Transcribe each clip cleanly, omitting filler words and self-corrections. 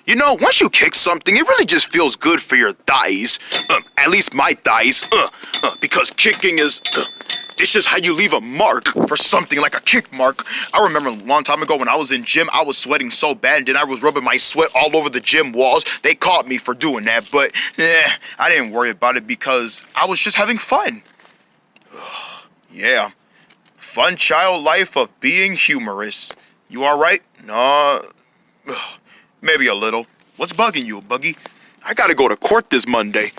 You know, once you kick something, it really just feels good for your thighs. At least my thighs. Because kicking is... it's just how you leave a mark for something like a kick mark. I remember a long time ago when I was in gym, I was sweating so bad and then I was rubbing my sweat all over the gym walls. They caught me for doing that, but I didn't worry about it because I was just having fun. Yeah. Fun child life of being humorous. You alright? No. Maybe a little. What's bugging you, Buggy? I gotta go to court this Monday.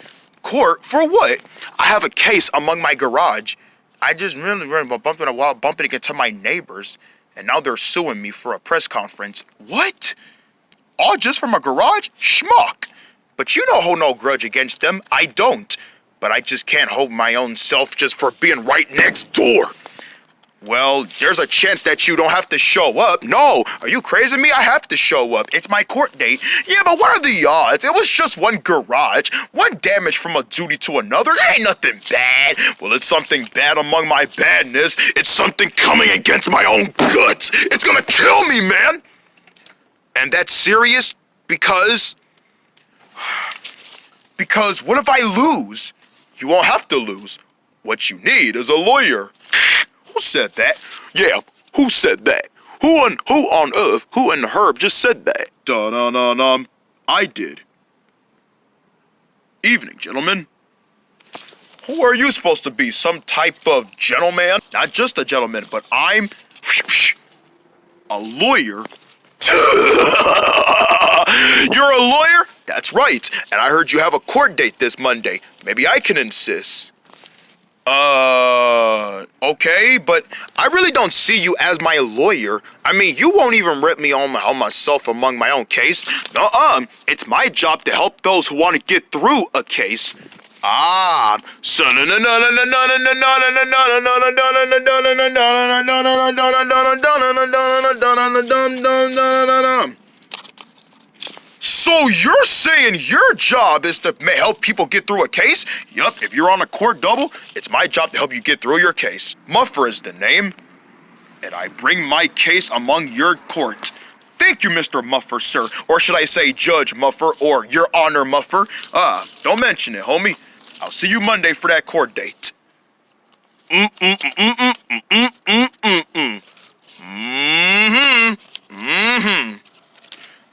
Court? For what? I have a case among my garage. I just really bumped it while bumping into my neighbors, and now they're suing me for a press conference. What? All just from a garage? Schmuck. But you don't hold no grudge against them. I don't. But I just can't hold my own self just for being right next door. Well, there's a chance that you don't have to show up. No, are you crazy me? I have to show up. It's my court date. Yeah, but what are the odds? It was just one garage. One damage from a duty to another. It ain't nothing bad. Well, it's something bad among my badness. It's something coming against my own guts. It's gonna kill me, man. And that's serious because what if I lose? You won't have to lose. What you need is a lawyer. Who said that? Yeah, who said that? Who on earth, who in the herb just said that? I did. Evening, gentlemen. Who are you supposed to be? Some type of gentleman? Not just a gentleman, but I'm a lawyer. You're a lawyer? That's right. And I heard you have a court date this Monday. Maybe I can insist. Okay, but I really don't see you as my lawyer. I mean, you won't even rip me on myself among my own case. It's my job to help those who want to get through a case. So you're saying your job is to help people get through a case? Yup, if you're on a court double, it's my job to help you get through your case. Muffer is the name, and I bring my case among your court. Thank you, Mr. Muffer, sir. Or should I say Judge Muffer, or Your Honor Muffer? Don't mention it, homie. I'll see you Monday for that court date.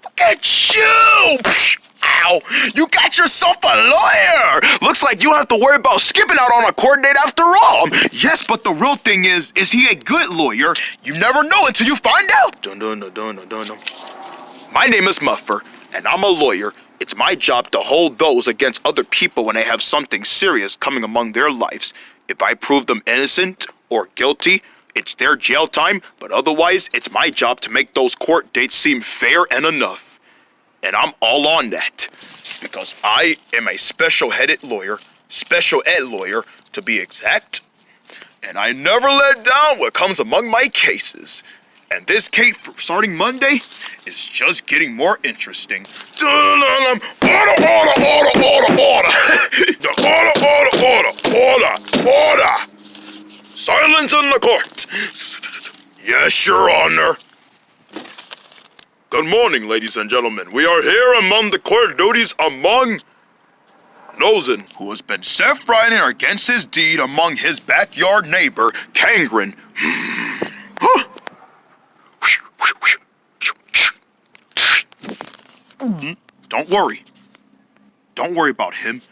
Look at you! Ow! You got yourself a lawyer! Looks like you don't have to worry about skipping out on a court date after all. Yes, but the real thing is he a good lawyer? You never know until you find out. My name is Muffer, and I'm a lawyer. It's my job to hold those against other people when they have something serious coming among their lives. If I prove them innocent or guilty, it's their jail time, but otherwise, it's my job to make those court dates seem fair and enough. And I'm all on that, because I am a special-headed lawyer, special ed lawyer, to be exact. And I never let down what comes among my cases. And this case, starting Monday, is just getting more interesting. Order! Silence in the court. Yes, Your Honor. Good morning, ladies and gentlemen. We are here among the court duties among Nozen, who has been self-writing against his deed among his backyard neighbor, Kangren. Don't worry. Don't worry about him.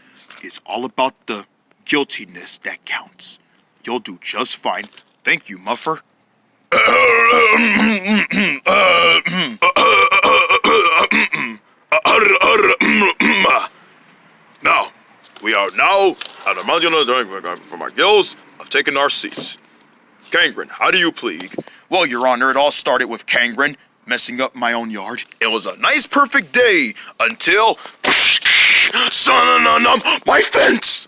It's all about the guiltiness that counts. You'll do just fine. Thank you, Muffer. now, at the moment from our gills, I've taken our seats. Kangren, how do you plead? Well, Your Honor, it all started with Kangren messing up my own yard. It was a nice, perfect day until... my fence!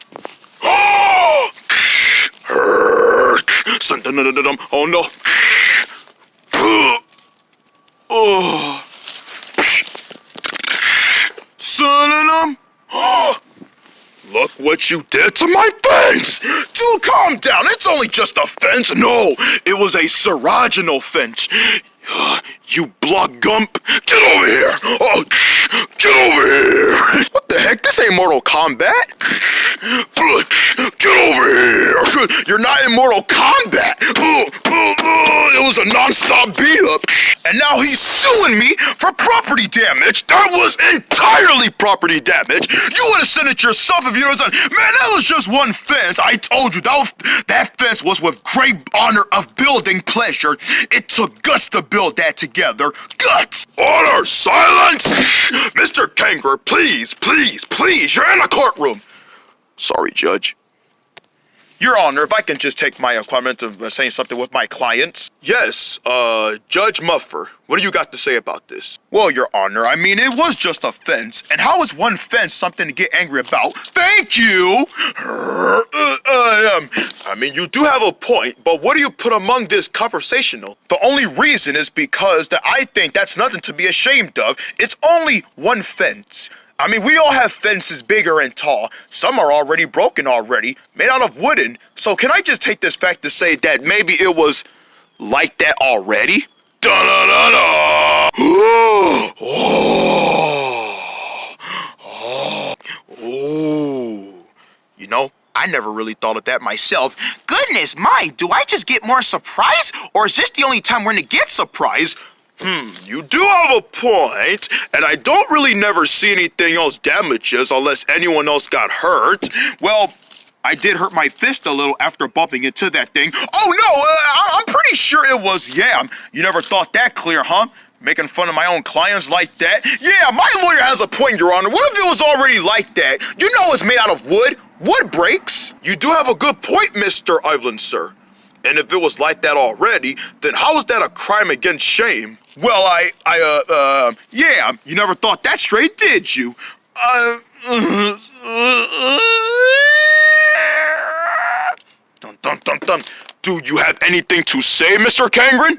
Oh no. Oh. Look what you did to my fence! Dude, calm down. It's only just a fence. No, it was a seroginal fence. You block gump. Get over here. Oh, get over here. What the heck? This ain't Mortal Kombat. Get over here. You're not in Mortal Kombat. It was a non-stop beat up. And now he's suing me for property damage. That was entirely property damage. You would have said it yourself if you would have said, man, that was just one fence. I told you, that fence was with great honor of building pleasure. It took guts to build that together. Guts! Order! Silence! Mr. Kanger, please, please, please, you're in a courtroom. Sorry, Judge. Your Honor, if I can just take my requirement of saying something with my clients. Yes, Judge Muffer, what do you got to say about this? Well, Your Honor, I mean, it was just a fence, and how is one fence something to get angry about? Thank you! I mean, you do have a point, but what do you put among this conversational? The only reason is because that I think that's nothing to be ashamed of. It's only one fence. I mean, we all have fences bigger and tall. Some are already broken already, made out of wooden. So can I just take this fact to say that maybe it was like that already? Da-da-da-da! Oh. You know, I never really thought of that myself. Goodness my, do I just get more surprise? Or is this the only time we're gonna get surprise? You do have a point, and I don't really never see anything else damages unless anyone else got hurt. Well, I did hurt my fist a little after bumping into that thing. Oh no, I'm pretty sure it was Yam. You never thought that clear, huh? Making fun of my own clients like that? Yeah, my lawyer has a point, Your Honor. What if it was already like that? You know it's made out of wood. Wood breaks. You do have a good point, Mr. Ivlin, sir. And if it was like that already, then how is that a crime against shame? Well, yeah, you never thought that straight, did you? Dun dun dun dun. Do you have anything to say, Mr. Kangren?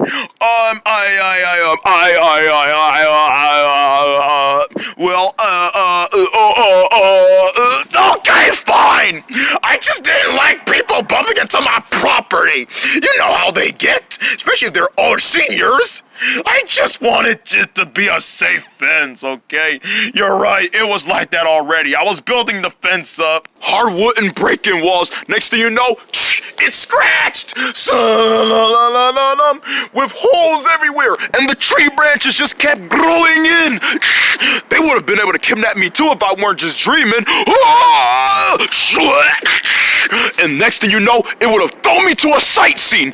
Okay, fine. I just didn't like people bumping into my property. You know how they get, especially if they're all seniors. I just wanted it to be a safe fence, okay? You're right, it was like that already. I was building the fence up. Hard wooden breaking walls. Next thing you know, it's scratched! With holes everywhere, and the tree branches just kept growing in. They would have been able to kidnap me too if I weren't just dreaming. And next thing you know, it would have thrown me to a sight scene.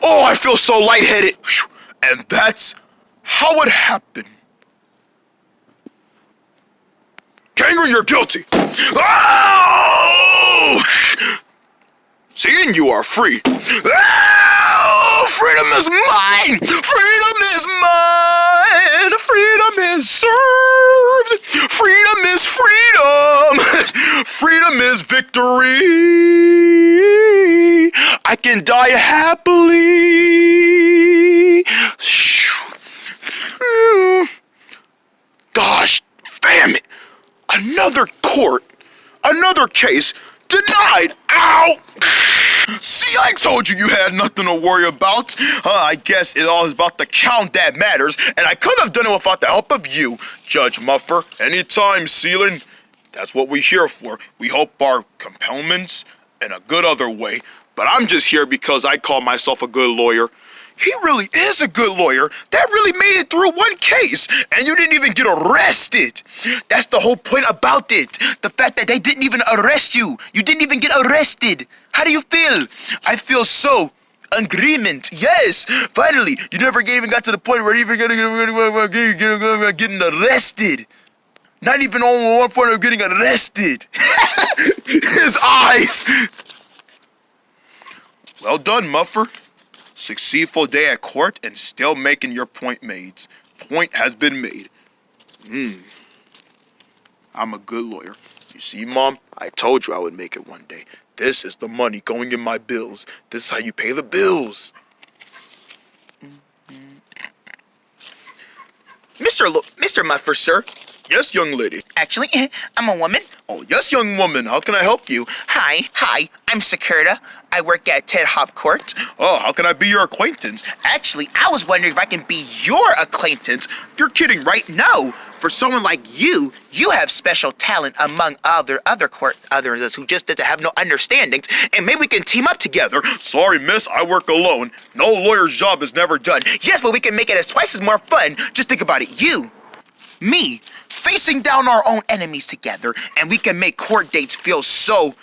Oh, I feel so lightheaded. And that's how it happened. Kangren, you're guilty. Oh! Seeing you are free. Oh, freedom is mine. Freedom is mine. Freedom is served. Freedom is freedom. Freedom is victory. I can die happily. Gosh, damn it. Another court, another case, denied. Ow! See, I told you had nothing to worry about. I guess it all is about the count that matters, and I could have done it without the help of you, Judge Muffer. Anytime, Seelin. That's what we're here for. We hope our compellments in a good other way. But I'm just here because I call myself a good lawyer. He really is a good lawyer. That really made it through one case, and you didn't even get arrested. That's the whole point about it. The fact that they didn't even arrest you. You didn't even get arrested. How do you feel? I feel so agreement. Yes, finally. You never even got to the point where you even getting arrested. Not even on one point of getting arrested. His eyes. Well done, Muffer. Successful day at court and still making your point made. Point has been made. I'm a good lawyer. You see, Mom? I told you I would make it one day. This is the money going in my bills. This is how you pay the bills. Mr. Muffer, sir. Yes, young lady. Actually, I'm a woman. Oh, yes, young woman. How can I help you? Hi, I'm Sakurda. I work at Ted Hop Court. Oh, how can I be your acquaintance? Actually, I was wondering if I can be your acquaintance. You're kidding, right? No, for someone like you have special talent among other court others who just doesn't have no understandings, and maybe we can team up together. Sorry, miss, I work alone. No lawyer's job is never done. Yes, but we can make it as twice as more fun. Just think about it. You, me, facing down our own enemies together, and we can make court dates feel so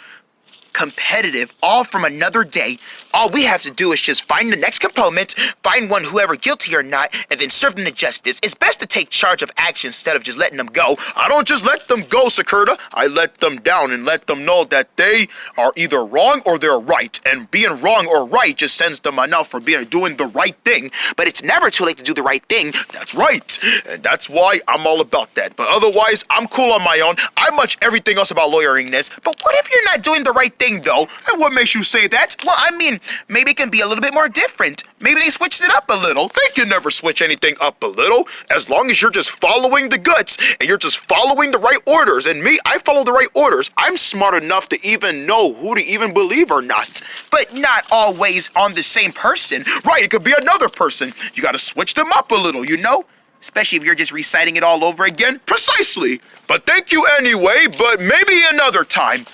competitive, all from another day. All we have to do is just find the next component, find one whoever guilty or not, and then serve them to justice. It's best to take charge of action instead of just letting them go. I don't just let them go, Sakurda. I let them down and let them know that they are either wrong or they're right. And being wrong or right just sends them enough for doing the right thing. But it's never too late to do the right thing. That's right. And that's why I'm all about that. But otherwise, I'm cool on my own. I'm much everything else about lawyering this. But what if you're not doing the right thing, though? And what makes you say that? Well, I mean, maybe it can be a little bit more different. Maybe they switched it up a little. They can never switch anything up a little, as long as you're just following the guts and you're just following the right orders. And me, I follow the right orders. I'm smart enough to even know who to even believe or not. But not always on the same person. Right, it could be another person. You gotta switch them up a little, you know? Especially if you're just reciting it all over again. Precisely. But thank you anyway, but maybe another time.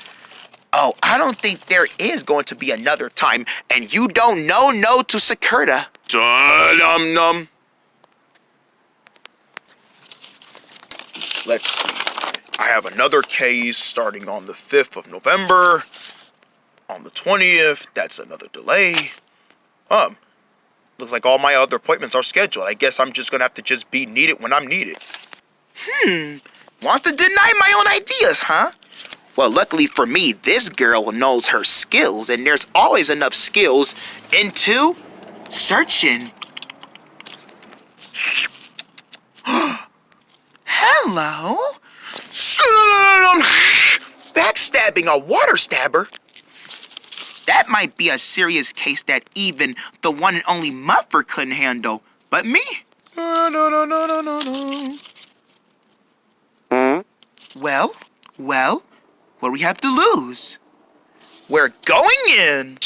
Oh, I don't think there is going to be another time, and you don't know no to Sakurda. Dum-num. Let's see. I have another case starting on the 5th of November. On the 20th, that's another delay. Looks like all my other appointments are scheduled. I guess I'm just gonna have to just be needed when I'm needed. Wants to deny my own ideas, huh? Well, luckily for me, this girl knows her skills, and there's always enough skills into searching. Hello? Backstabbing a water stabber? That might be a serious case that even the one and only Muffer couldn't handle. But me? Well, what do we have to lose? We're going in.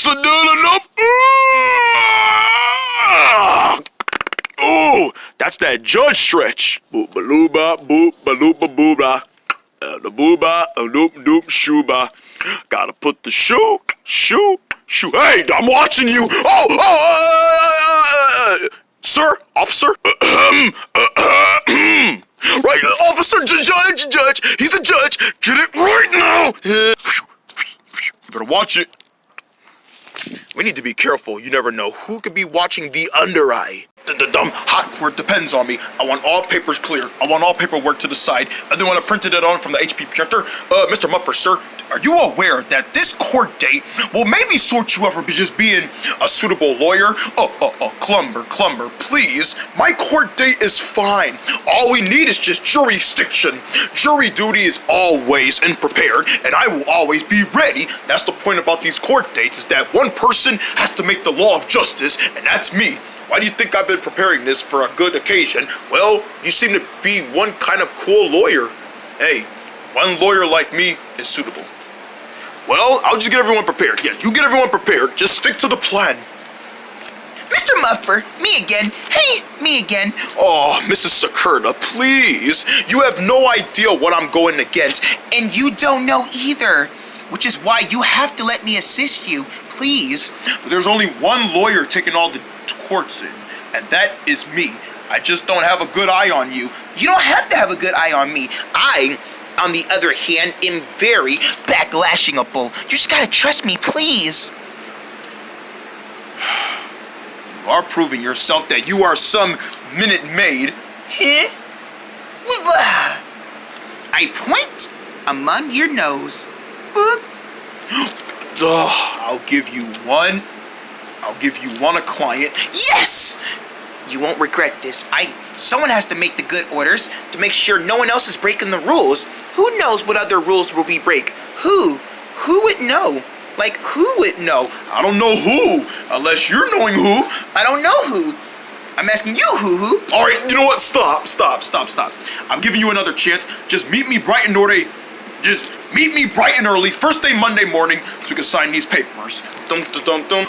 Ooh, that's that judge stretch. Boop balooba boop balooba booba. The booba a doop doop shooba. Gotta put the shoe. Hey, I'm watching you. Sir, officer. Right, officer, judge. He's the judge. Get it right now. You better watch it. We need to be careful. You never know who could be watching the under eye. Hot court depends on me. I want all papers clear. I want all paperwork to the side. I didn't want to print it on from the HP printer. Mr. Muffer, sir, are you aware that this court date will maybe sort you out for just being a suitable lawyer? Clumber, please. My court date is fine. All we need is just jurisdiction. Jury duty is always prepared, and I will always be ready. That's the point about these court dates, is that one person has to make the law of justice, and that's me. Why do you think I've been preparing this for a good occasion? Well, you seem to be one kind of cool lawyer. Hey, one lawyer like me is suitable. Well, I'll just get everyone prepared. Yeah, you get everyone prepared. Just stick to the plan. Mr. Muffer, me again. Hey, me again. Oh, Mrs. Sakurda, please. You have no idea what I'm going against. And you don't know either. Which is why you have to let me assist you, please. But there's only one lawyer taking all the courts in, and that is me. I just don't have a good eye on you. You don't have to have a good eye on me. I, on the other hand, am very backlashingable. You just gotta trust me, please. You are proving yourself that you are some Minute Maid. Huh? I point among your nose. Boop. Duh, I'll give you one. I'll give you one a client. Yes! You won't regret this. Someone has to make the good orders to make sure no one else is breaking the rules. Who knows what other rules will we break? Who? Who would know? Like, who would know? I don't know who, unless you're knowing who. I don't know who. I'm asking you who. All right, you know what? Stop. I'm giving you another chance. Just meet me bright and early. Just meet me bright and early, first day Monday morning, so we can sign these papers. Dum dum dum dum.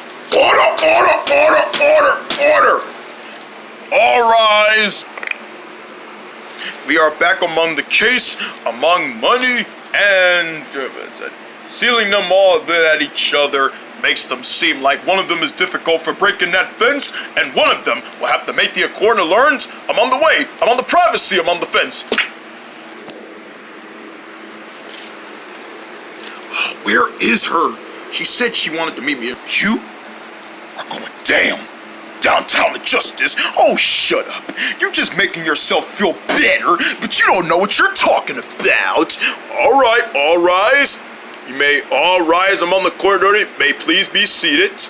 Order. All rise. We are back among the case, among money, and sealing them all a bit at each other makes them seem like one of them is difficult for breaking that fence, and one of them will have to make the accord and learns. I'm on the way. I'm on the privacy. I'm on the fence. Where is her? She said she wanted to meet me. You are going downtown to Justice. Oh, shut up. You're just making yourself feel better, but you don't know what you're talking about. All right, all rise. You may all rise. I'm on the corridor. May please be seated.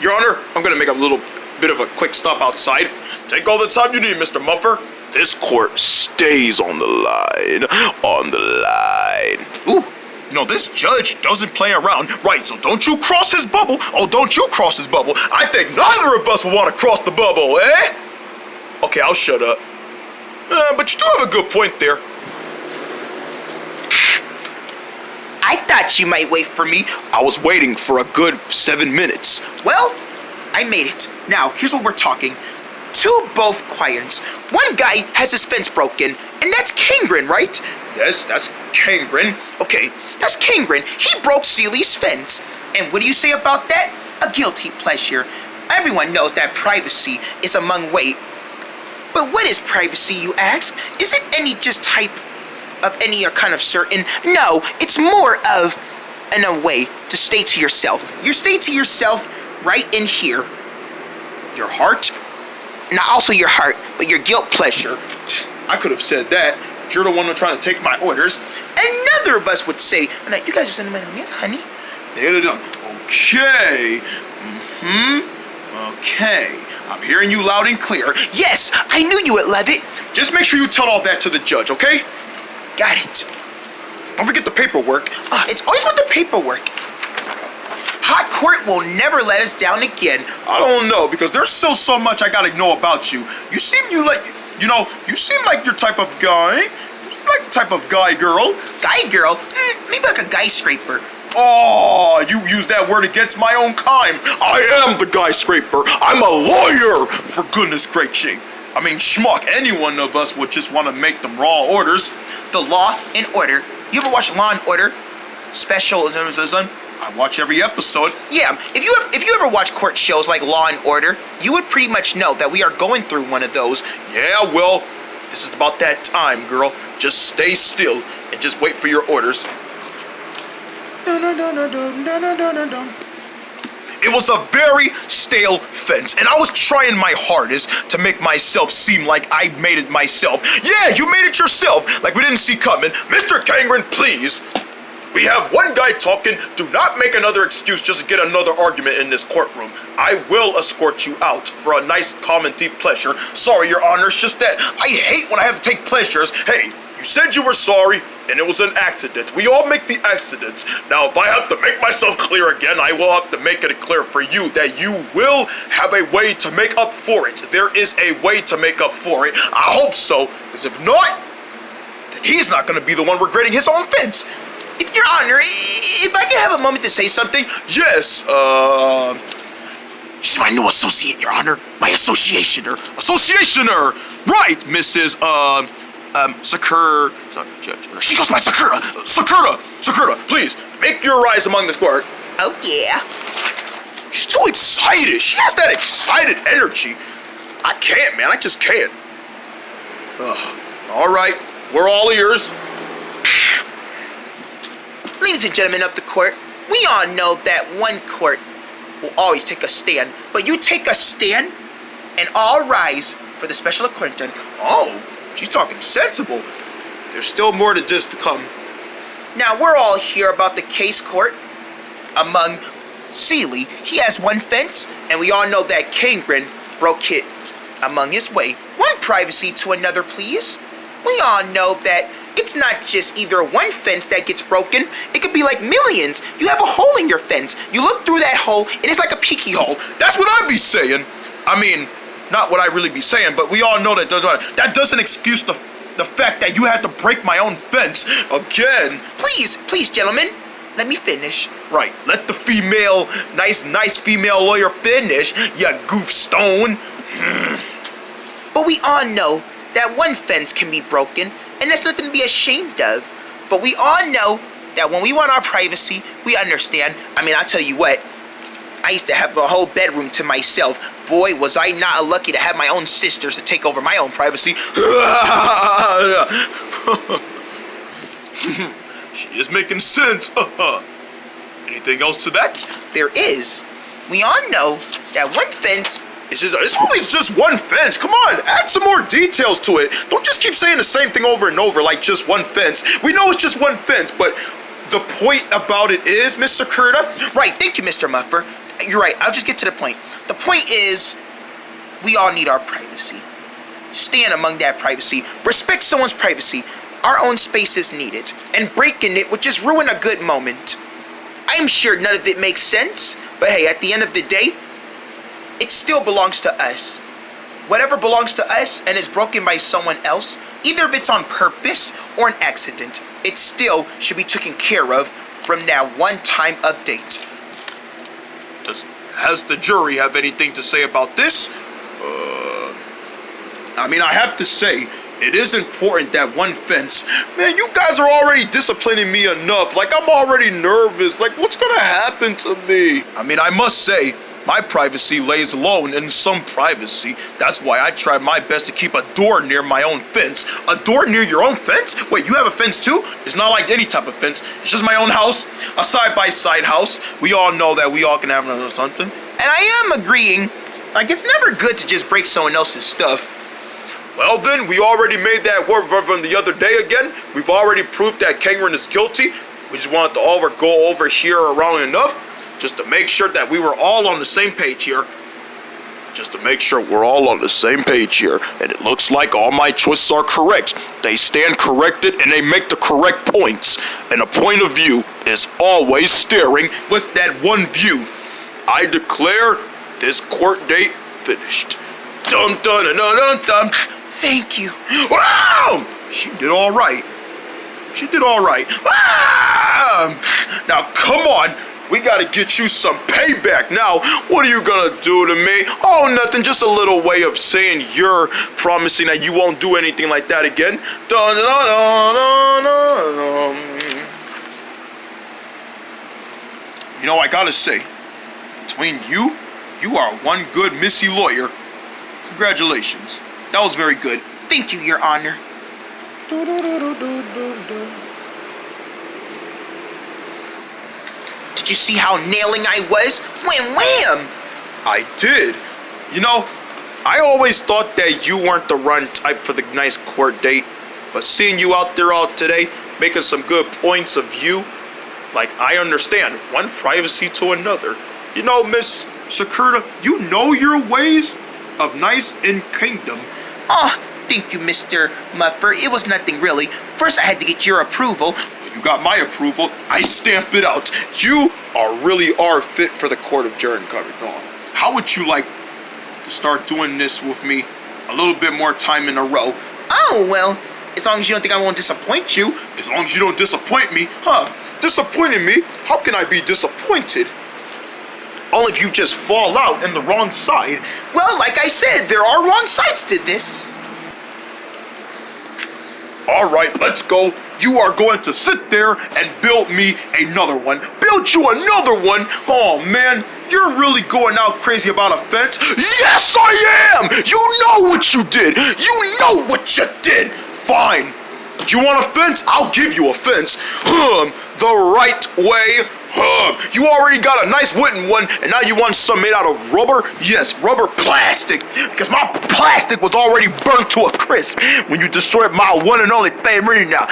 Your Honor, I'm going to make a little bit of a quick stop outside. Take all the time you need, Mr. Muffer. This court stays on the line. Ooh, you know, this judge doesn't play around. Right, so don't you cross his bubble. Oh, don't you cross his bubble. I think neither of us will want to cross the bubble, eh? Okay, I'll shut up. But you do have a good point there. I thought you might wait for me. I was waiting for a good 7 minutes. Well, I made it. Now, here's what we're talking. Two both clients. One guy has his fence broken, and that's Kangren, right? Yes, that's Kangren. Okay, that's Kangren. He broke Seely's fence. And what do you say about that? A guilty pleasure. Everyone knows that privacy is among weight. But what is privacy, you ask? Is it any just type of any or kind of certain? No, it's more of a way to stay to yourself. You stay to yourself right in here. Your heart? Not also your heart, but your guilt pleasure. I could have said that. You're the one who's trying to take my orders. Another of us would say, you guys are sending my name, yes, honey. Okay. Okay. I'm hearing you loud and clear. Yes, I knew you would love it. Just make sure you tell all that to the judge, okay? Got it. Don't forget the paperwork. It's always with the paperwork. Hot Court will never let us down again. I don't know, because there's still so much I gotta know about you. You seem like your type of guy. You like the type of guy girl. Guy girl? Maybe like a guy scraper. Oh, you use that word against my own kind. I am the guy scraper. I'm a lawyer, for goodness gracious. I mean, schmuck, any one of us would just want to make them raw orders. The Law and Order. You ever watch Law and Order? Special. I watch every episode. Yeah, if you ever watch court shows like Law and Order, you would pretty much know that we are going through one of those. Yeah, well, this is about that time, girl. Just stay still and just wait for your orders. It was a very stale fence, and I was trying my hardest to make myself seem like I made it myself. Yeah, you made it yourself, like we didn't see coming. Mr. Kangren, please. We have one guy talking. Do not make another excuse just to get another argument in this courtroom. I will escort you out for a nice, calm, and deep pleasure. Sorry, Your Honor, it's just that I hate when I have to take pleasures. Hey, you said you were sorry, and it was an accident. We all make the accidents. Now, if I have to make myself clear again, I will have to make it clear for you that you will have a way to make up for it. There is a way to make up for it. I hope so, because if not, then he's not going to be the one regretting his own fence. If Your Honor, if I could have a moment to say something. Yes, She's my new associate, Your Honor. My associationer. Associationer! Right, Mrs. Sakura. She goes by Sakura. Sakura, please, make your rise among the court. Oh, yeah. She's so excited. She has that excited energy. I can't, man. I just can't. All right, we're all ears. Ladies and gentlemen of the court, we all know that one court will always take a stand, but you take a stand and all rise for the special acquaintance. Oh, She's talking sensible. There's still more to this to come. Now, we're all here about the case court among Seeley. He has one fence, and we all know that Kangren broke it among his way. One privacy to another, please. We all know that it's not just either one fence that gets broken. It could be like millions. You have a hole in your fence. You look through that hole, and it's like a peeky hole. That's what I be saying. I mean, not what I really be saying, but we all know that doesn't excuse the fact that you had to break my own fence again. Please, gentlemen, let me finish. Right, let the female, nice female lawyer finish, you goof stone. But we all know that one fence can be broken, and that's nothing to be ashamed of. But we all know that when we want our privacy, we understand. I mean, I'll tell you what, I used to have a whole bedroom to myself. Boy, was I not lucky to have my own sisters to take over my own privacy. She is making sense. Anything else to that? There is. We all know that one fence... It's always just one fence. Come on, add some more details to it. Don't just keep saying the same thing over and over like just one fence. We know it's just one fence, but the point about it is, Miss Sakura. Right, thank you, Mr. Muffer. You're right, I'll just get to the point. The point is, we all need our privacy. Stand among that privacy. Respect someone's privacy. Our own space is needed. And breaking it would just ruin a good moment. I'm sure none of it makes sense, but hey, at the end of the day, it still belongs to us. Whatever belongs to us and is broken by someone else, either if it's on purpose or an accident, it still should be taken care of from that one-time update. Has the jury have anything to say about this? I mean, I have to say, it is important that one fence. Man, you guys are already disciplining me enough. Like, I'm already nervous. Like, what's gonna happen to me? I mean, I must say, my privacy lays alone in some privacy. That's why I try my best to keep a door near my own fence. A door near your own fence? Wait, you have a fence too? It's not like any type of fence. It's just my own house, a side-by-side house. We all know that we all can have another something. And I am agreeing, like, it's never good to just break someone else's stuff. Well then, we already made that work from the other day again. We've already proved that Kangren is guilty. We just wanted to go over here around enough just to make sure that we were all on the same page here. Just to make sure we're all on the same page here. And it looks like all my choices are correct. They stand corrected and they make the correct points. And a point of view is always staring with that one view. I declare this court date finished. Dum dum dum dum dum. Thank you. Wow! She did all right. She did all right. Now come on. We gotta get you some payback now. What are you gonna do to me? Oh, nothing. Just a little way of saying you're promising that you won't do anything like that again. Dun, dun, dun, dun, dun, dun. You know, I gotta say, between you are one good Missy lawyer. Congratulations. That was very good. Thank you, Your Honor. Did you see how nailing I was? Wham, wham! I did. You know, I always thought that you weren't the run type for the nice court date, but seeing you out there all today, making some good points of view, like, I understand, one privacy to another. You know, Miss Sakura, you know your ways of nice in kingdom. Oh, thank you, Mr. Muffer. It was nothing really. First, I had to get your approval. You got my approval. I stamp it out. You really are fit for the court of Jaren Karagon. How would you like to start doing this with me a little bit more time in a row? Oh, well, as long as you don't think I won't disappoint you. As long as you don't disappoint me. Huh? Disappointing me? How can I be disappointed? Only if you just fall out in the wrong side. Well, like I said, there are wrong sides to this. All right, let's go. You are going to sit there and build me another one. Build you another one? Oh, man, you're really going out crazy about a fence? Yes, I am! You know what you did. You know what you did. Fine. You want a fence? I'll give you a fence. The right way. You already got a nice wooden one, and now you want some made out of rubber? Yes, rubber plastic. Because my plastic was already burnt to a crisp when you destroyed my one and only favorite now.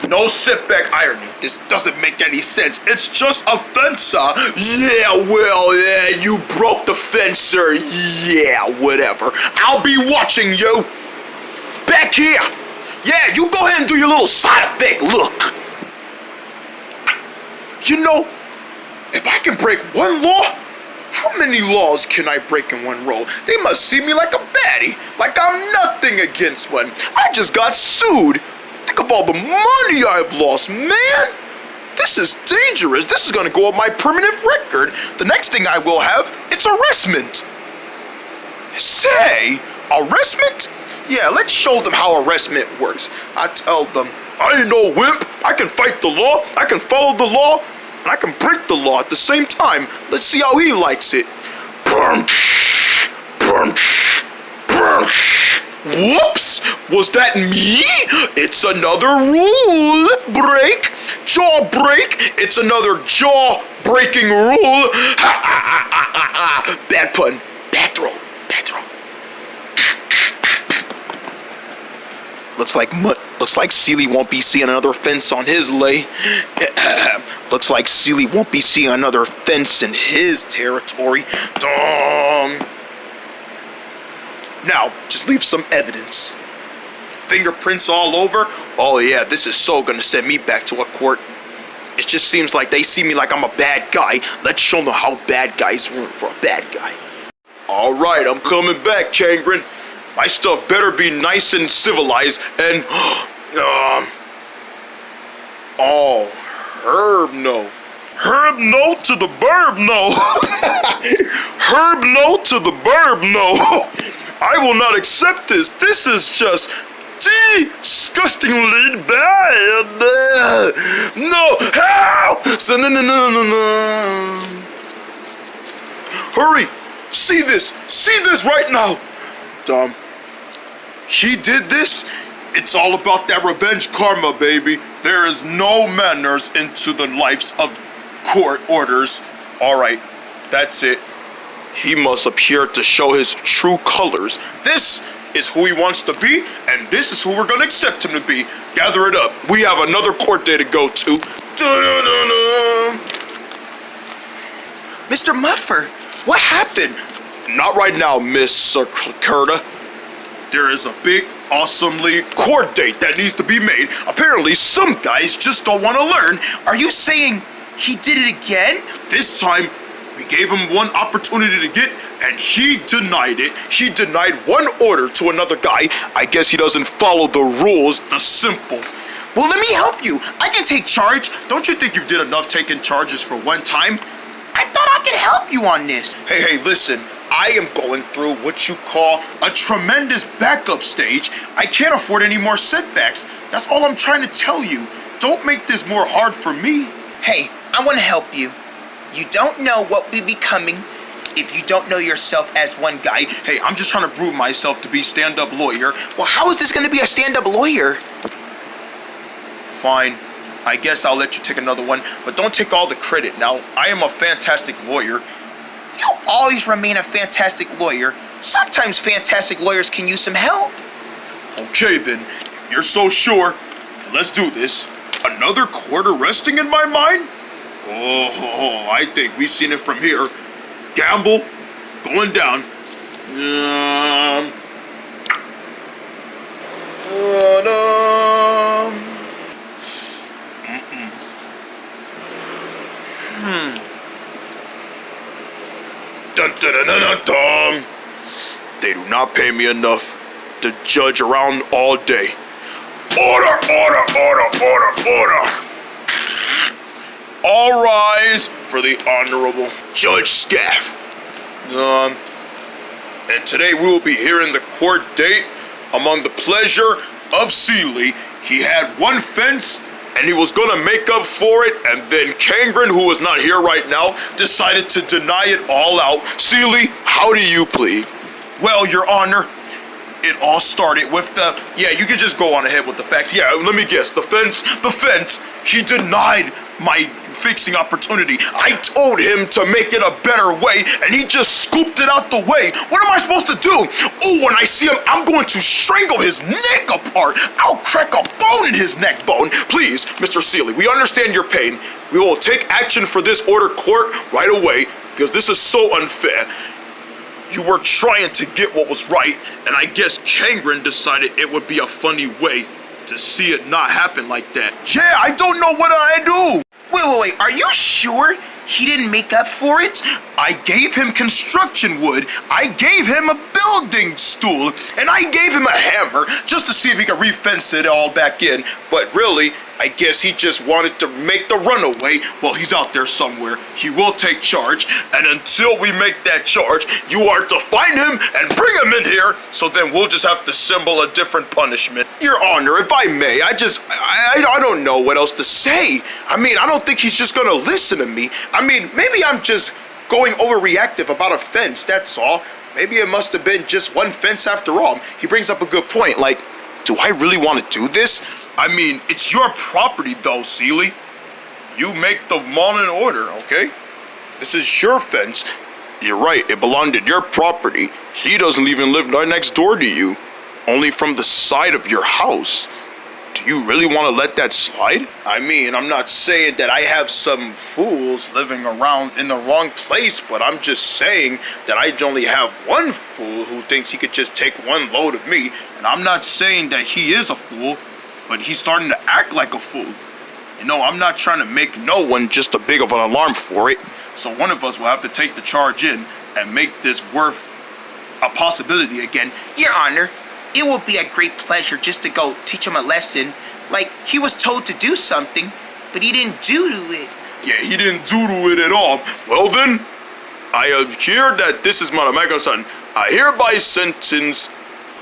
No setback irony. This doesn't make any sense. It's just a fencer. Yeah, you broke the fencer. Yeah, whatever. I'll be watching you. Back here. Yeah, you go ahead and do your little side effect look. You know, if I can break one law, how many laws can I break in one roll? They must see me like a baddie, like I'm nothing against one. I just got sued. Think of all the money I've lost, man. This is dangerous. This is gonna go on my permanent record. The next thing I will have, it's arrestment. Say, arrestment? Yeah, let's show them how arrestment works. I tell them, I ain't no wimp. I can fight the law, I can follow the law, and I can break the law at the same time. Let's see how he likes it. Whoops! Was that me? It's another rule break. Jaw break. It's another jaw breaking rule. Ha ha ha ha ha ha. Bad pun. Bad throw. Bad throw. Looks like Sealy won't be seeing another fence on his lay. Looks like Sealy won't be seeing another fence in his territory. Now, just leave some evidence. Fingerprints all over. Oh yeah, this is so gonna send me back to a court. It just seems like they see me like I'm a bad guy. Let's show them how bad guys root for a bad guy. All right, I'm coming back, Kangren. My stuff better be nice and civilized and, oh, Herb no. Herb no to the burb no. Herb no to the burb no. I will not accept this. This is just disgustingly bad. No, help! No. Hurry, see this right now. He did this? It's all about that revenge karma, baby. There is no manners into the lives of court orders. All right, that's it. He must appear to show his true colors. This is who he wants to be, and this is who we're gonna accept him to be. Gather it up. We have another court day to go to. Mr. Muffer, what happened? Not right now, Miss Curta. There is a big, awesomely court date that needs to be made. Apparently, some guys just don't want to learn. Are you saying he did it again? This time, we gave him one opportunity to get, and he denied it. He denied one order to another guy. I guess he doesn't follow the rules, the simple. Well, let me help you. I can take charge. Don't you think you did enough taking charges for one time? I thought I could help you on this. Hey, listen. I am going through what you call a tremendous backup stage. I can't afford any more setbacks. That's all I'm trying to tell you. Don't make this more hard for me. Hey, I want to help you. You don't know what will be coming if you don't know yourself as one guy. Hey, I'm just trying to prove myself to be stand-up lawyer. Well, how is this going to be a stand-up lawyer? Fine. I guess I'll let you take another one, but don't take all the credit. Now, I am a fantastic lawyer. You'll always remain a fantastic lawyer. Sometimes fantastic lawyers can use some help. Okay then, if you're so sure, then let's do this. Another court arresting in my mind? Oh, I think we've seen it from here. Gamble, going down. Dun, dun, dun, dun, dun, dun. They do not pay me enough to judge around all day. Order, order, order, order, order. All rise for the Honorable Judge Scaff. And today we will be hearing the court date among the pleasure of Sealy. He had one fence and he was gonna make up for it, and then Kangren, who is not here right now, decided to deny it all out. Sealy, how do you plead? Well, Your Honor, it all started with you can just go on ahead with the facts. Yeah, let me guess, the fence, he denied my fixing opportunity. I told him to make it a better way, and he just scooped it out the way. What am I supposed to do? Oh, when I see him, I'm going to strangle his neck apart. I'll crack a bone in his neck bone. Please, Mr. Seeley, we understand your pain. We will take action for this order court right away, because this is so unfair. You were trying to get what was right, and I guess Kangren decided it would be a funny way to see it not happen like that. Yeah, I don't know what I do. Wait, are you sure he didn't make up for it? I gave him construction wood, I gave him a building stool, and I gave him a hammer just to see if he could re-fence it all back in. But really, I guess he just wanted to make the runaway. Well, he's out there somewhere. He will take charge, and until we make that charge, you are to find him and bring him in here, so then we'll just have to symbol a different punishment. Your Honor, if I may, I don't know what else to say. I mean, I don't think he's just gonna listen to me. I mean, maybe I'm just going overreactive about a fence, that's all. Maybe it must have been just one fence after all. He brings up a good point, like, do I really want to do this? I mean, it's your property though, Seeley. You make the mall in order, okay? This is your fence. You're right, it belonged in your property. He doesn't even live right next door to you, only from the side of your house. Do you really want to let that slide? I mean, I'm not saying that I have some fools living around in the wrong place, but I'm just saying that I only have one fool who thinks he could just take one load of me. And I'm not saying that he is a fool, but he's starting to act like a fool. You know, I'm not trying to make no one just a big of an alarm for it. So one of us will have to take the charge in and make this worth a possibility again. Your Honor, it will be a great pleasure just to go teach him a lesson. Like, he was told to do something, but he didn't do it. Yeah, he didn't do it at all. Well then, I hear that this is my son. I hereby sentence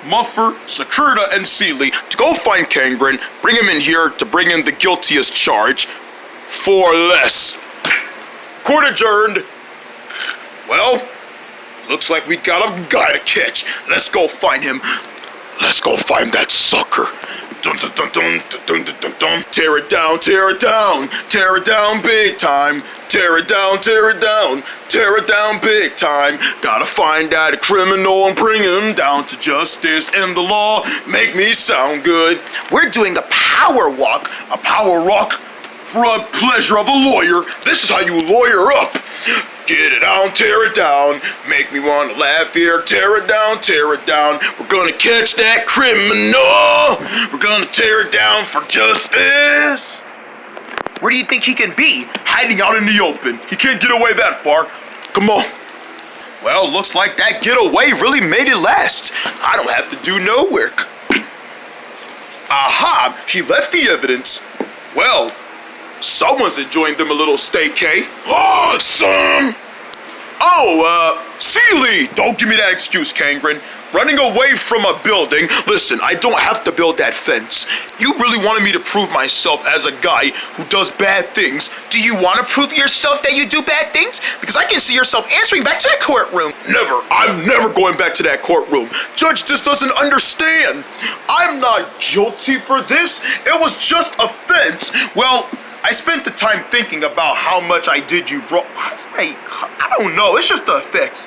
Muffer, Sakurda, and Seeley to go find Kangren, bring him in here to bring in the guiltiest charge for less. Court adjourned. Well, looks like we got a guy to catch. Let's go find him. Let's go find that sucker. Dun, dun, dun, dun, dun, dun, dun, dun. Tear it down, tear it down, tear it down big time. Tear it down, tear it down, tear it down big time. Gotta find that criminal and bring him down to justice and the law. Make me sound good. We're doing a power walk. A power walk for a pleasure of a lawyer. This is how you lawyer up. Get it down, tear it down. Make me want to laugh here. Tear it down, tear it down. We're gonna catch that criminal. We're gonna tear it down for justice. Where do you think he can be? Hiding out in the open. He can't get away that far. Come on. Well, looks like that getaway really made it last. I don't have to do no work. Aha! He left the evidence. Well, someone's enjoying them a little staycay. Awesome! Seeley! Don't give me that excuse, Kangren. Running away from a building. Listen, I don't have to build that fence. You really wanted me to prove myself as a guy who does bad things. Do you want to prove yourself that you do bad things? Because I can see yourself answering back to the courtroom. Never. I'm never going back to that courtroom. Judge just doesn't understand. I'm not guilty for this. It was just a fence. Well, I spent the time thinking about how much I did you wrong. I don't know. It's just the effects.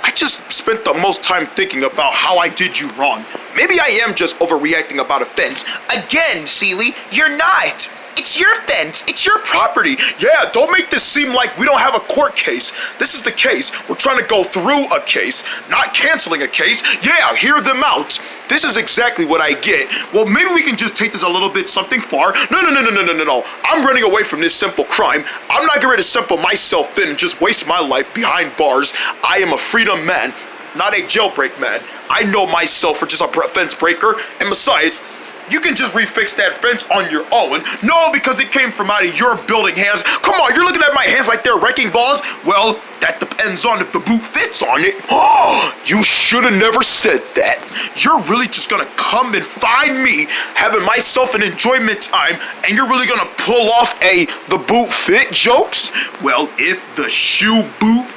I just spent the most time thinking about how I did you wrong. Maybe I am just overreacting about a fence. Again, Seeley, you're not. It's your fence. It's your property. Yeah, don't make this seem like we don't have a court case. This is the case. We're trying to go through a case, not canceling a case. Yeah, hear them out. This is exactly what I get. Well, maybe we can just take this a little bit something far. No. I'm running away from this simple crime. I'm not going to simple myself in and just waste my life behind bars. I am a freedom man, not a jailbreak man. I know myself for just a fence breaker, and besides, you can just refix that fence on your own. No, because it came from out of your building hands. Come on, you're looking at my hands like they're wrecking balls? Well, that depends on if the boot fits on it. Oh, you should have never said that. You're really just gonna come and find me having myself an enjoyment time, and you're really gonna pull off the boot fit jokes? Well, if the shoe boot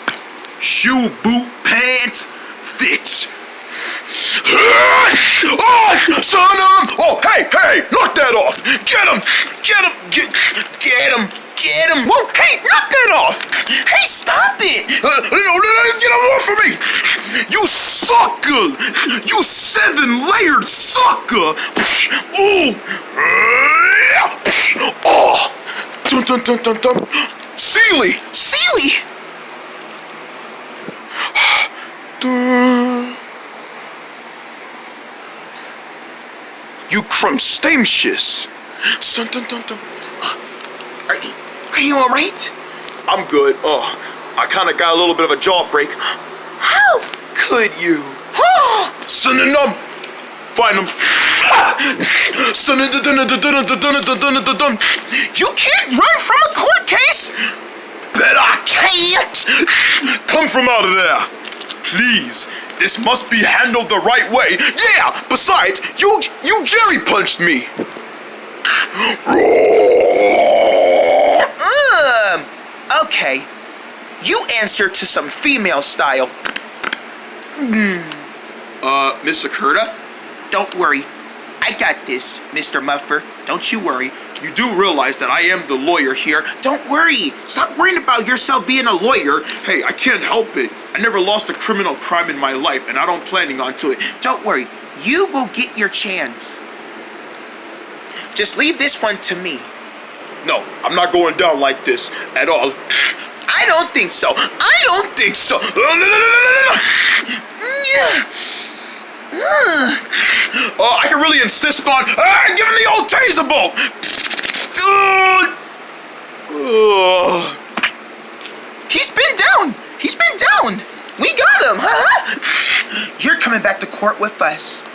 pants fits. Oh, son of! Oh, hey, knock that off! Get him! Get him! Get him! Whoa! Hey, knock that off! Hey, stop it! Get him off of me! You sucker! You 7-layered sucker! Oh! Dun dun dun dun dun! Sealy! Sealy! You crustaceous! Dun dun dun dun! Are you all right? I'm good. Oh, I kind of got a little bit of a jaw break. How could you? Synonym. Find them. You can't run from a court case. Bet I can't. Come from out of there, please. This must be handled the right way. Yeah. Besides, you Jerry punched me. Okay. You answer to some female style. Miss Sakurda? Don't worry. I got this, Mr. Muffer. Don't you worry. You do realize that I am the lawyer here. Don't worry. Stop worrying about yourself being a lawyer. Hey, I can't help it. I never lost a criminal crime in my life, and I don't planning on to it. Don't worry. You will get your chance. Just leave this one to me. No, I'm not going down like this at all. I don't think so. I don't think so. No. I can really insist on give him the old taser ball. He's been down. He's been down. We got him. You're coming back to court with us.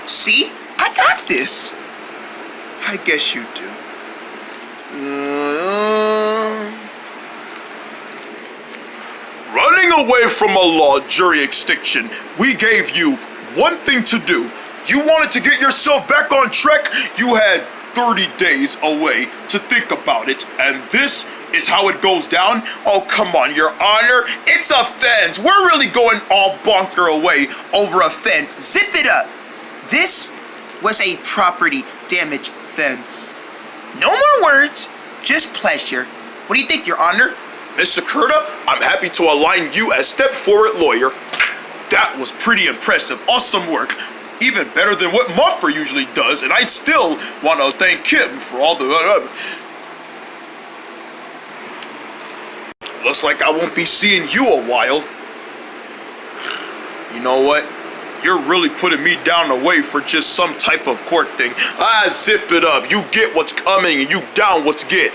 See? I got this. I guess you do. Running away from a law jurisdiction, we gave you one thing to do. You wanted to get yourself back on track, you had 30 days away to think about it, and this is how it goes down? Oh, come on, Your Honor. It's a fence. We're really going all bonker away over a fence. Zip it up. This was a property damage fence. No more words, just pleasure. What do you think, Your Honor? Miss Sakurda, I'm happy to align you as step forward lawyer. That was pretty impressive. Awesome work. Even better than what Muffer usually does, and I still want to thank him for all the... Looks like I won't be seeing you a while. You know what? You're really putting me down away for just some type of court thing. Zip it up. You get what's coming and you down what's get.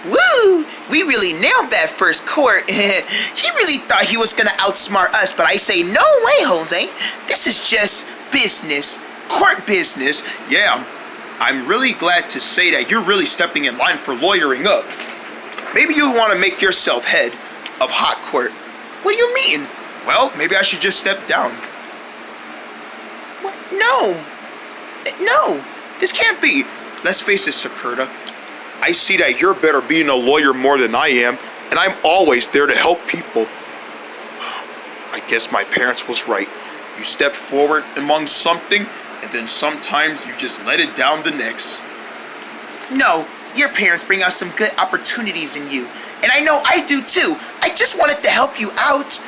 Woo! We really nailed that first court. He really thought he was gonna outsmart us, but I say no way, Jose. This is just business. Court business. Yeah, I'm really glad to say that you're really stepping in line for lawyering up. Maybe you want to make yourself head of hot court. What do you mean? Well, maybe I should just step down. What? No. No. This can't be. Let's face it, Sakurda. I see that you're better being a lawyer more than I am, and I'm always there to help people. I guess my parents was right. You step forward among something, and then sometimes you just let it down the next. No, your parents bring out some good opportunities in you. And I know I do too. I just wanted to help you out.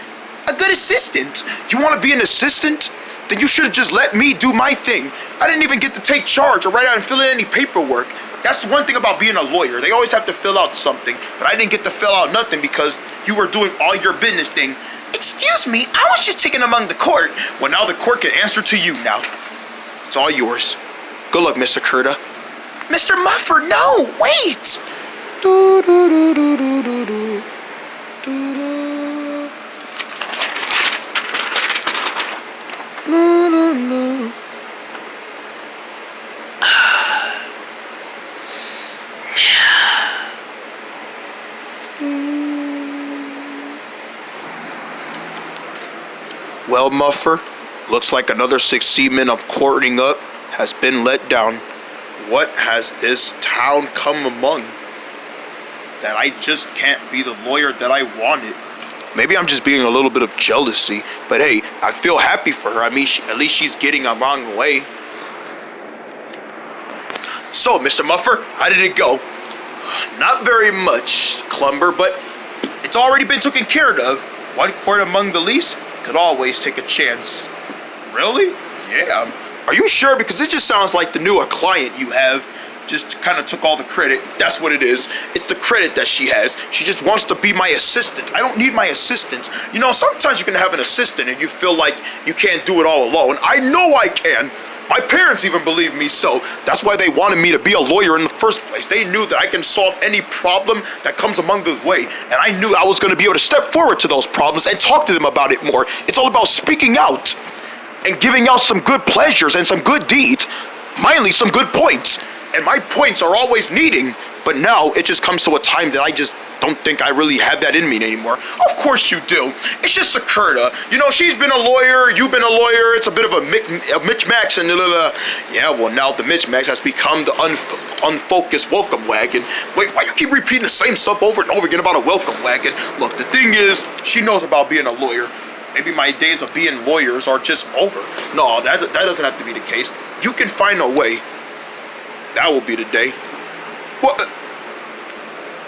A good assistant. You want to be an assistant? Then you should have just let me do my thing. I didn't even get to take charge or write out and fill in any paperwork. That's one thing about being a lawyer. They always have to fill out something. But I didn't get to fill out nothing because you were doing all your business thing. Excuse me, I was just taking among the court. Well, now the court can answer to you now. It's all yours. Good luck, Miss Sakurda. Mr. Muffer, no, wait! Well, Muffer, looks like another 6 seamen of courting up has been let down. What has this town come among? That I just can't be the lawyer that I wanted. Maybe I'm just being a little bit of jealousy. But hey, I feel happy for her. I mean, at least she's getting a long way. So, Mr. Muffer, how did it go? Not very much, Clumber, but it's already been taken care of. One quart among the least could always take a chance. Really? Yeah. Are you sure? Because it just sounds like the new client you have just kind of took all the credit. That's what it is. It's the credit that she has. She just wants to be my assistant. I don't need my assistant. You know, sometimes you can have an assistant and you feel like you can't do it all alone. I know I can. My parents even believe me, so that's why they wanted me to be a lawyer in the first place. They knew that I can solve any problem that comes among the way, and I knew I was going to be able to step forward to those problems and talk to them about it more. It's all about speaking out and giving out some good pleasures and some good deeds, mainly some good points. And my points are always needing, but now it just comes to a time that I just don't think I really have that in me anymore. Of course you do. It's just Sakurda. You know, she's been a lawyer, you've been a lawyer, it's a bit of a mismatch, and yeah, well, now the mismatch has become the unfocused welcome wagon. Wait, why you keep repeating the same stuff over and over again about a welcome wagon? Look, the thing is, she knows about being a lawyer. Maybe my days of being lawyers are just over. No, that doesn't have to be the case. You can find a way. That will be the day. What?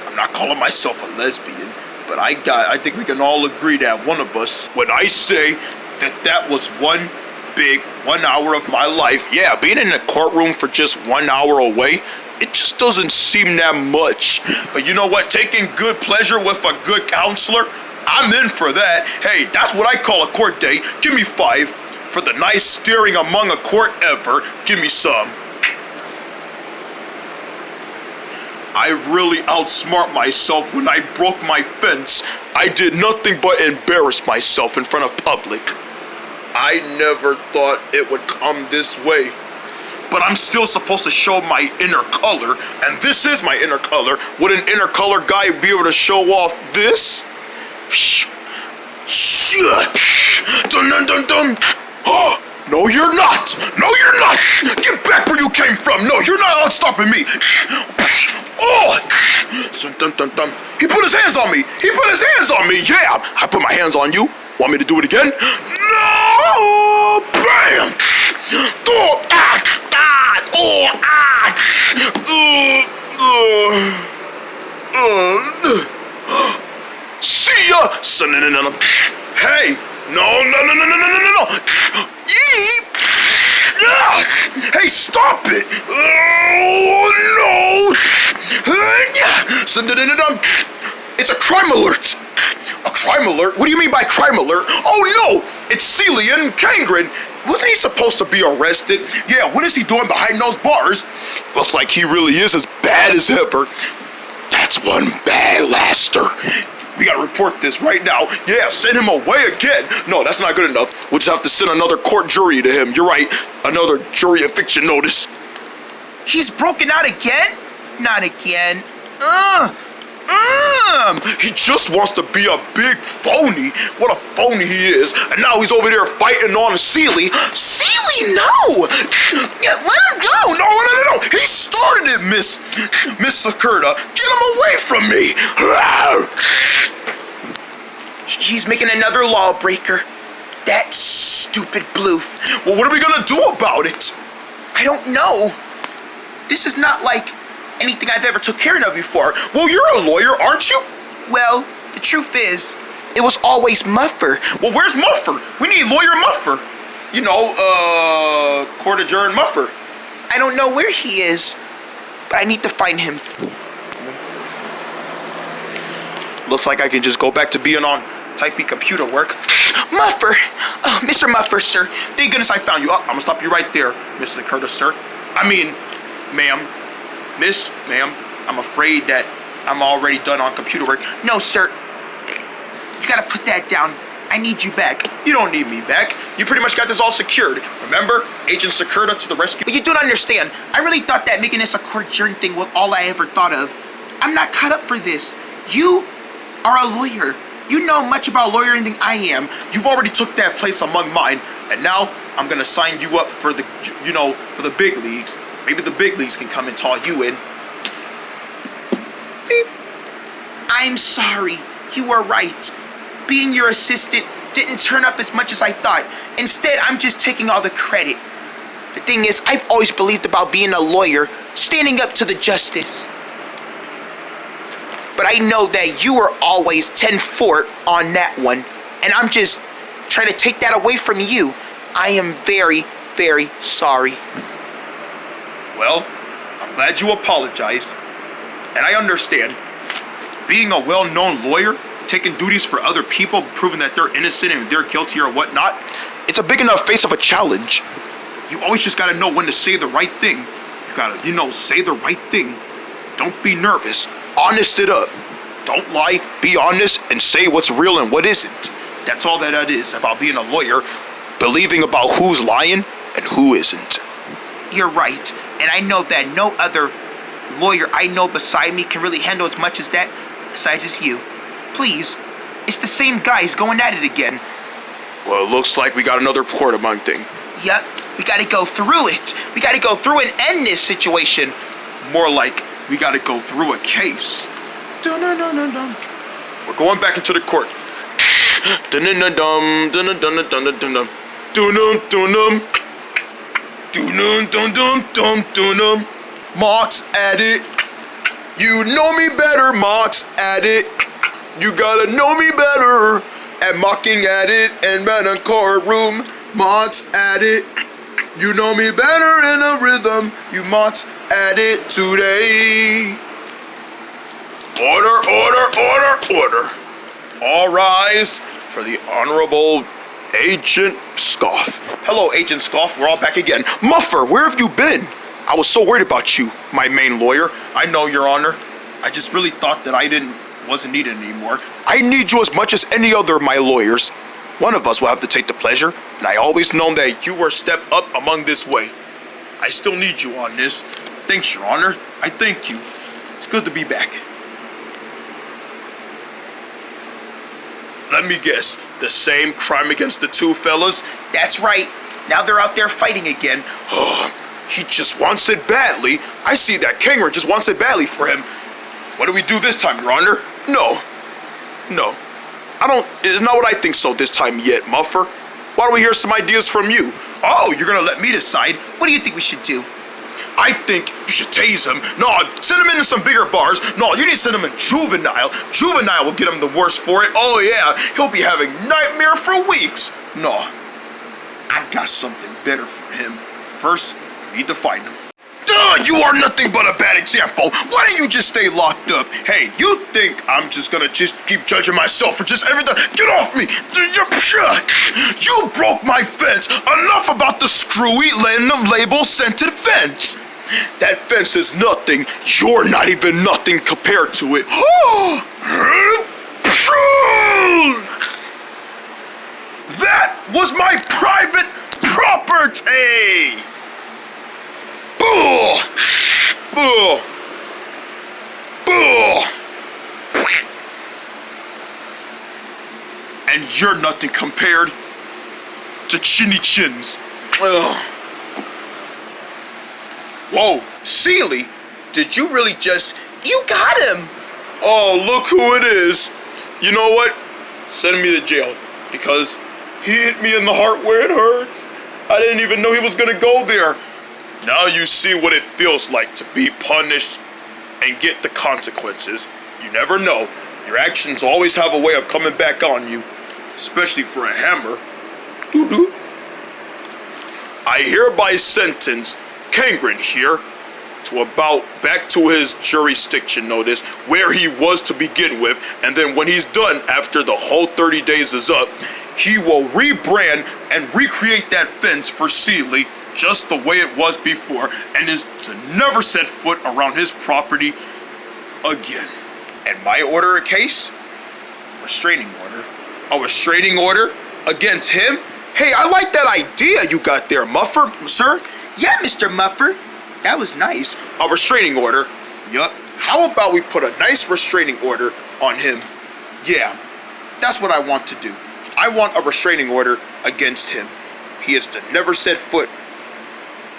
I'm not calling myself a lesbian, but I think we can all agree that one of us, when I say that was one big 1 hour of my life, yeah, being in a courtroom for just 1 hour away, it just doesn't seem that much. But you know what? Taking good pleasure with a good counselor, I'm in for that. Hey, that's what I call a court date. Give me 5 for the nice steering among a court ever. Give me some. I really outsmart myself when I broke my fence. I did nothing but embarrass myself in front of public. I never thought it would come this way. But I'm still supposed to show my inner color, and this is my inner color. Would an inner color guy be able to show off this? Dun dun dun dun. No, you're not. No, you're not. Get back where you came from. No, you're not stopping me. Oh! Dun, dun, dun. He put his hands on me. He put his hands on me. Yeah, I put my hands on you. Want me to do it again? No! Bam! Oh, ah, ah, oh, ah. See ya! Hey! No! Yee! Hey, stop it! Oh, no! It's a crime alert! A crime alert? What do you mean by crime alert? Oh, no! It's Celian Kangren! Wasn't he supposed to be arrested? Yeah, what is he doing behind those bars? Looks like he really is as bad as ever. That's one bad laster. We gotta report this right now. Yeah, send him away again. No, that's not good enough. We'll just have to send another court jury to him. You're right, another jury eviction notice. He's broken out again? Not again. He just wants to be a big phony. What a phony he is. And now he's over there fighting on Sealy. Sealy, no! Yeah, let him go! No. He started it, Miss Sakurda. Get him away from me. He's making another lawbreaker. That stupid bloof. Well, what are we gonna do about it? I don't know. This is not like anything I've ever took care of before. Well, you're a lawyer, aren't you? Well, the truth is, it was always Muffer. Well, where's Muffer? We need lawyer Muffer. You know, court adjourned Muffer. I don't know where he is, but I need to find him. Looks like I can just go back to being on typey computer work. Muffer! Oh, Mr. Muffer, sir. Thank goodness I found you. I'm gonna stop you right there, Mr. Curtis, sir. I mean, ma'am. Miss, ma'am, I'm afraid that I'm already done on computer work. No, sir. You gotta put that down. I need you back. You don't need me back. You pretty much got this all secured. Remember? Agent Sakurda to the rescue. But you don't understand. I really thought that making this a court journey thing was all I ever thought of. I'm not cut up for this. You are a lawyer. You know much about lawyering than I am. You've already took that place among mine, and now I'm gonna sign you up for the, for the big leagues. Maybe the big leagues can come and toss you in. Beep. I'm sorry. You are right. being your assistant didn't turn up as much as I thought. Instead, I'm just taking all the credit. The thing is, I've always believed about being a lawyer, standing up to the justice. But I know that you were always 10-4 on that one, and I'm just trying to take that away from you. I am very, very sorry. Well, I'm glad you apologize. And I understand. Being a well-known lawyer, taking duties for other people, proving that they're innocent and they're guilty or whatnot, it's a big enough face of a challenge. You always just gotta know when to say the right thing. You gotta, say the right thing. Don't be nervous. Honest it up. Don't lie, be honest, and say what's real and what isn't. That's all that is about being a lawyer, believing about who's lying and who isn't. You're right, and I know that no other lawyer I know beside me can really handle as much as that, besides just you. Please, it's the same guys going at it again. Well, it looks like we got another court among thing. Yup, we gotta go through it. We gotta go through and end this situation. More like, we gotta go through a case. Dun-dun-dun-dun-dun. We're going back into the court. Dun-dun-dun-dum, dun-dun-dun-dun-dun-dun. Dun-dun-dun-dun. Dun-dun-dun-dun-dun-dun. Mock's at it. You know me better, Mock's at it. You gotta know me better at mocking at it and in a courtroom. Mock's at it. You know me better in a rhythm. You Mock's at it today. Order, order, order, order. All rise for the Honorable Agent Scoff. Hello, Agent Scoff. We're all back again. Muffer, where have you been? I was so worried about you, my main lawyer. I know, Your Honor. I just really thought that I wasn't needed anymore. I need you as much as any other of my lawyers. One of us will have to take the pleasure, and I always known that you were a step up among this way. I still need you on this. Thanks, Your Honor. I thank you. It's good to be back. Let me guess, the same crime against the two fellas? That's right. Now they're out there fighting again. He just wants it badly. I see that Kingren just wants it badly for him. What do we do this time, Your Honor? No. It's not what I think so this time yet, Muffer. Why don't we hear some ideas from you? Oh, you're gonna let me decide? What do you think we should do? I think you should tase him. No, send him into some bigger bars. No, you need to send him in juvenile. Juvenile will get him the worst for it. Oh yeah, he'll be having nightmare for weeks. No, I got something better for him. First, we need to find him. Duh, you are nothing but a bad example. Why don't you just stay locked up? Hey, you think I'm just gonna keep judging myself for just everything? Get off me! You broke my fence. Enough about the screwy label-scented fence. That fence is nothing. You're not even nothing compared to it. That was my private property! Boo! Boo! Boo! And you're nothing compared to Chinny Chins. Ugh. Whoa, Seeley, did you really You got him! Oh, look who it is. You know what? Send me to jail, because he hit me in the heart where it hurts. I didn't even know he was gonna go there. Now you see what it feels like to be punished and get the consequences. You never know. Your actions always have a way of coming back on you, especially for a hammer. Doo-doo. I hereby sentence Kingren here back to his jurisdiction notice where he was to begin with, and then when he's done after the whole 30 days is up, he will rebrand and recreate that fence for Seeley just the way it was before, and is to never set foot around his property again. And my order of case? Restraining order. A restraining order against him? Hey, I like that idea you got there, Muffer, sir. Yeah, Mr. Muffer. That was nice. A restraining order? Yup. How about we put a nice restraining order on him? Yeah, that's what I want to do. I want a restraining order against him. He is to never set foot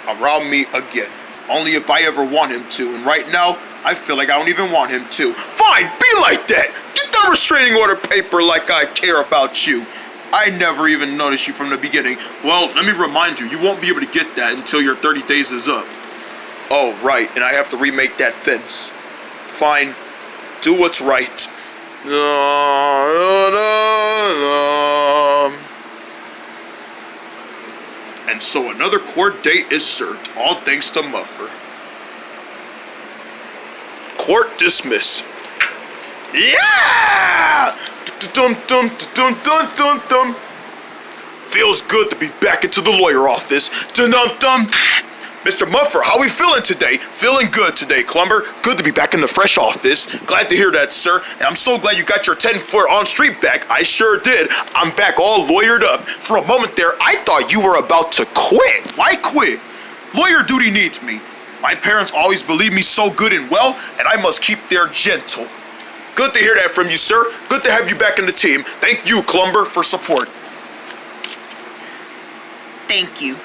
around me again. Only if I ever want him to, and right now, I feel like I don't even want him to. Fine, be like that! Get the a restraining order paper like I care about you. I never even noticed you from the beginning. Well, let me remind you, you won't be able to get that until your 30 days is up. Oh, right, and I have to remake that fence. Fine, do what's right. And so another court date is served, all thanks to Muffer. Court dismiss. Yeah! Dum dum dum dum dum dum. Feels good to be back into the lawyer office. Dum dum dum. Mr. Muffer, how we feeling today? Feeling good today, Clumber. Good to be back in the fresh office. Glad to hear that, sir. And I'm so glad you got your 10-foot on-street back. I sure did. I'm back all lawyered up. For a moment there, I thought you were about to quit. Why quit? Lawyer duty needs me. My parents always believed me so good and well, and I must keep their gentle. Good to hear that from you, sir. Good to have you back in the team. Thank you, Clumber, for support. Thank you.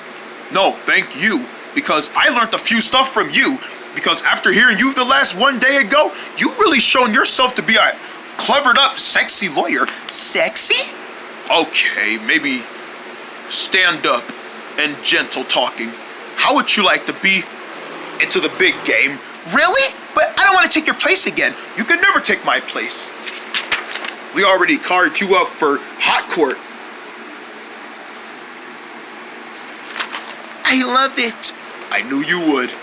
No, thank you. Because I learned a few stuff from you. Because after hearing you the last one day ago, you really shown yourself to be a clevered up, sexy lawyer. Sexy? Okay, maybe stand up and gentle talking. How would you like to be into the big game? Really? But I don't want to take your place again. You can never take my place. We already carded you up for hot court. I love it. I knew you would.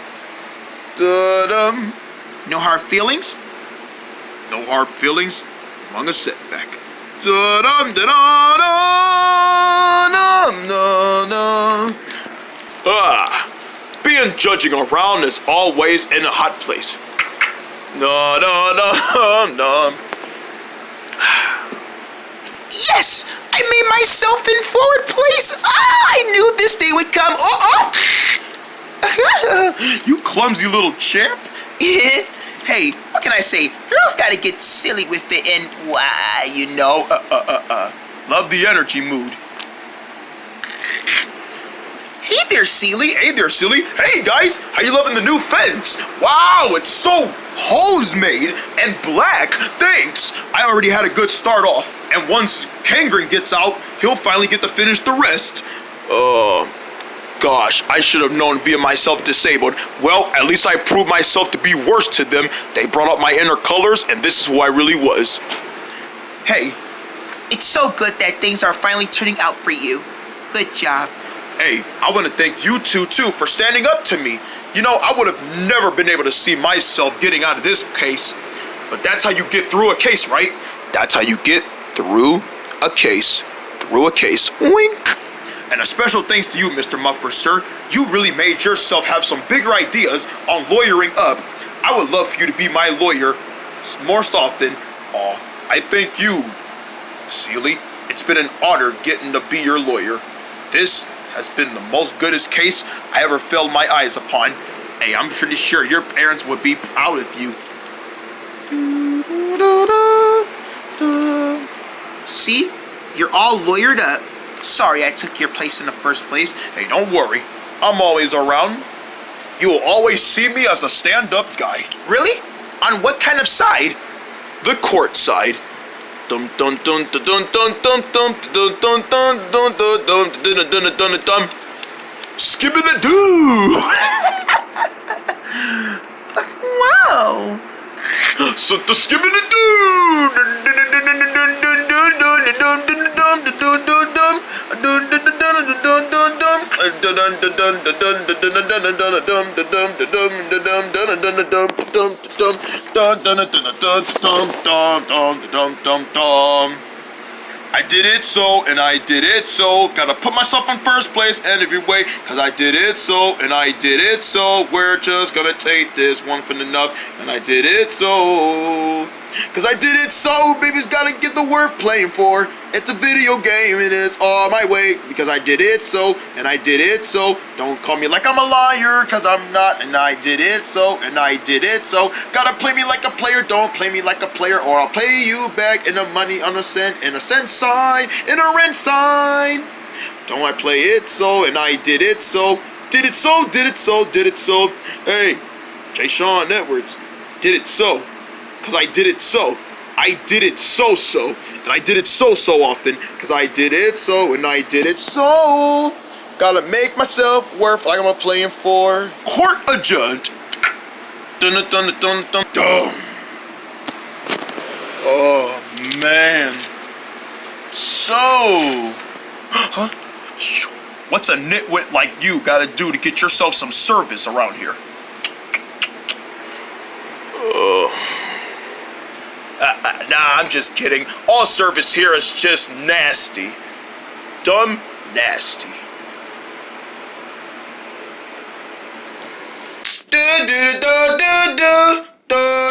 Da-dum. No hard feelings? No hard feelings among a setback. Da-dum, da-dum, da-dum. Being judging around is always in a hot place. Da-dum. Yes! I made myself in forward place. I knew this day would come. You clumsy little champ. Hey, what can I say? Girls gotta get silly with it and, you know. Love the energy mood. Hey there, Seely. Hey there, silly. Hey guys, how you loving the new fence? Wow, it's so hose-made and black. Thanks. I already had a good start off. And once Kangren gets out, he'll finally get to finish the rest. Gosh, I should have known being myself disabled. Well, at least I proved myself to be worse to them. They brought up my inner colors, and this is who I really was. Hey, it's so good that things are finally turning out for you. Good job. Hey, I want to thank you two, too, for standing up to me. You know, I would have never been able to see myself getting out of this case. But that's how you get through a case, right? That's how you get through a case. Through a case. Wink. And a special thanks to you, Mr. Muffer, sir. You really made yourself have some bigger ideas on lawyering up. I would love for you to be my lawyer more often. I thank you, Seely. It's been an honor getting to be your lawyer. This has been the most goodest case I ever filled my eyes upon. Hey, I'm pretty sure your parents would be proud of you. See? You're all lawyered up. Sorry I took your place in the first place. Hey, don't worry. I'm always around. You will always see me as a stand-up guy. Really? On what kind of side? The court side. Dum dum dum dum dum dum dum dum dum dum dum dum dum dum dum dum dum. Skibbity-doo! Wow. So the skibbity-doo! I did it so, and I did it so. Gotta put myself in first place and every way, cause I did it so, and I did it so. We're just gonna take this one for enough, and I did it so. Cause I did it so, baby's gotta get the worth playing for. It's a video game and it's all my way. Because I did it so, and I did it so. Don't call me like I'm a liar, cause I'm not. And I did it so, and I did it so. Gotta play me like a player, don't play me like a player, or I'll pay you back in the money on a cent, in a cent sign, in a rent sign. Don't I play it so, and I did it so. Did it so, did it so, did it so. Hey, Jay Sean Edwards, did it so. Cause I did it so. I did it so-so, and I did it so-so often, because I did it so, and I did it so. Gotta make myself worth like I'm playing for. Court adjourned. Dun dun dun dun dun dun. Oh, man. So, huh? What's a nitwit like you gotta do to get yourself some service around here? Nah, I'm just kidding. All service here is just nasty. Dumb, nasty. Do do do do do do.